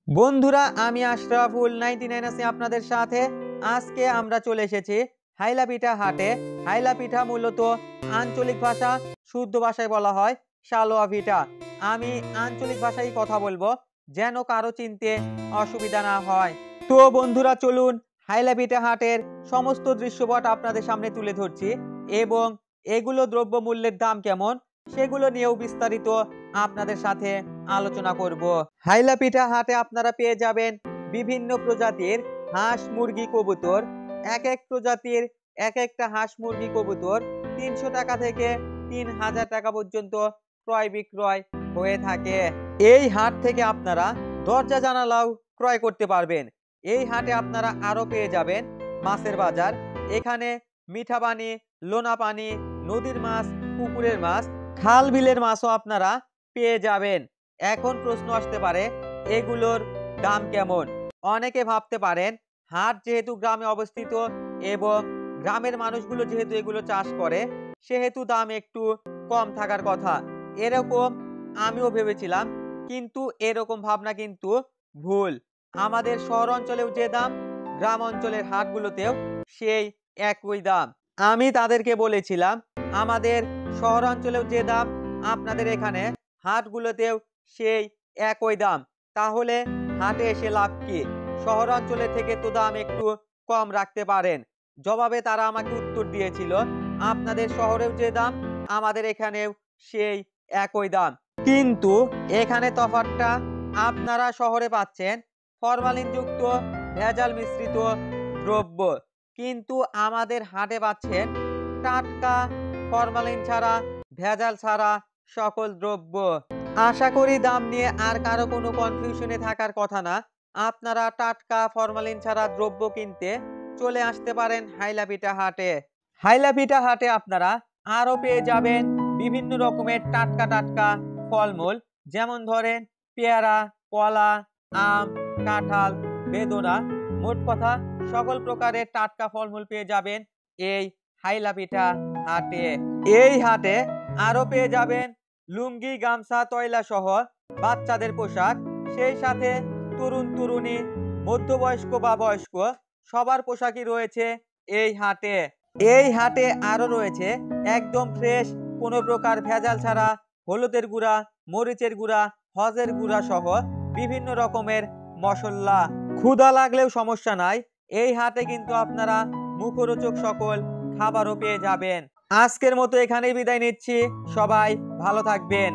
বন্ধুরা, আমি আশরাফুল 99 আছি আপনাদের সাথে। আজকে আমরা চলে এসেছি হাইলাপিঠা হাটে। হাইলাপিঠা মূলত আঞ্চলিক ভাষা, শুদ্ধ ভাষায় বলা হয় সালোয়া পিঠা। আমি আঞ্চলিক ভাষায় কথা বলবো যেন কারো চিনতে অসুবিধা না হয়। তো বন্ধুরা, চলুন হাইলাপিঠা হাটের সমস্ত দৃশ্যপট আপনাদের সামনে তুলে ধরছি এবং এগুলো দ্রব্যমূল্যের দাম কেমন সেগুলো নিয়েও বিস্তারিত আপনাদের সাথে আলোচনা করব। হাইলাপিঠা হাটে আপনারা পেয়ে যাবেন বিভিন্ন প্রজাতির হাঁস, মুরগি, কবুতর। এক এক প্রজাতির এক একটা হাঁস, মুরগি, কবুতর 300 টাকা থেকে 3000 টাকা পর্যন্ত ক্রয় বিক্রয় হয়ে থাকে। এই হাট থেকে আপনারা দরজা জানালাও ক্রয় করতে পারবেন। এই হাটে আপনারা আরো পেয়ে যাবেন মাছের বাজার। এখানে মিঠা পানি, লোনা পানি, নদীর মাছ, পুকুরের মাছ, খাল বিলের মাছও আপনারা পেয়ে যাবেন। এখন প্রশ্ন আসতে পারে, এগুলোর দাম কেমন? অনেকে ভাবতে পারেন হাট যেহেতু গ্রামে অবস্থিত এবং গ্রামের মানুষগুলো যেহেতু এগুলো চাষ করে সেহেতু দাম একটু কম থাকার কথা। এরকম আমিও ভেবেছিলাম, কিন্তু এরকম ভাবনা কিন্তু ভুল। আমাদের শহর অঞ্চলেও যে দাম, গ্রাম অঞ্চলের হাটগুলোতেও সেই একই দাম। আমি তাদেরকে বলেছিলাম আমাদের শহরাঞ্চলেও যে দাম, আপনাদের এখানে হাটগুলোতেও সেই একই দাম। তাহলে হাটে এসে লাভ কি? শহরাঞ্চলের থেকে তো দাম একটু কম রাখতে পারেন। জবাবে তারা আমাকে উত্তর দিয়েছিল, আপনাদের শহরেও যে দাম, আমাদের এখানেও সেই একই দাম। কিন্তু এখানে তফাৎটা, আপনারা শহরে পাচ্ছেন ফরমালিনযুক্ত ভেজাল মিশ্রিত দ্রব্য, কিন্তু আমাদের হাটে পাচ্ছেন টাটকা, ফরমালিন ছাড়া, ভেজাল ছাড়া সকল দ্রব্য। আশা করি দাম নিয়ে আর কারো কোনো কনফিউশনে থাকার কথা না। আপনারা টাটকা, ফরমালিন ছাড়া দ্রব্য কিনতে চলে আসতে পারেন হাইলাপিঠা হাটে। হাইলাপিঠা হাটে আপনারা আরো পেয়ে যাবেন বিভিন্ন রকমের টাটকা টাটকা ফলমূল, যেমন ধরেন পেয়ারা, কলা, আম, কাঁঠাল, বেদনা। মোট কথা সকল প্রকারের টাটকা ফলমূল পেয়ে যাবেন এই হাইলাপিঠা হাটে। এই হাটে আরো পেয়ে যাবেন লুঙ্গি, গামছা, তয়লা সহ বাচ্চাদের পোশাক, সেই সাথে তরুণ তরুণী, মধ্যবয়স্ক বা বয়স্ক সবার পোশাকই রয়েছে এই হাটে। এই হাটে আরো রয়েছে একদম ফ্রেশ, কোনো প্রকার ভেজাল ছাড়া হলুদের গুঁড়া, মরিচের গুঁড়া, হজের গুঁড়া সহ বিভিন্ন রকমের মশলা। ক্ষুধা লাগলেও সমস্যা নাই, এই হাটে কিন্তু আপনারা মুখরোচক সকল খাবারও পেয়ে যাবেন। আজকের মতো এখানেই বিদায় নিচ্ছি। সবাই ভালো থাকবেন।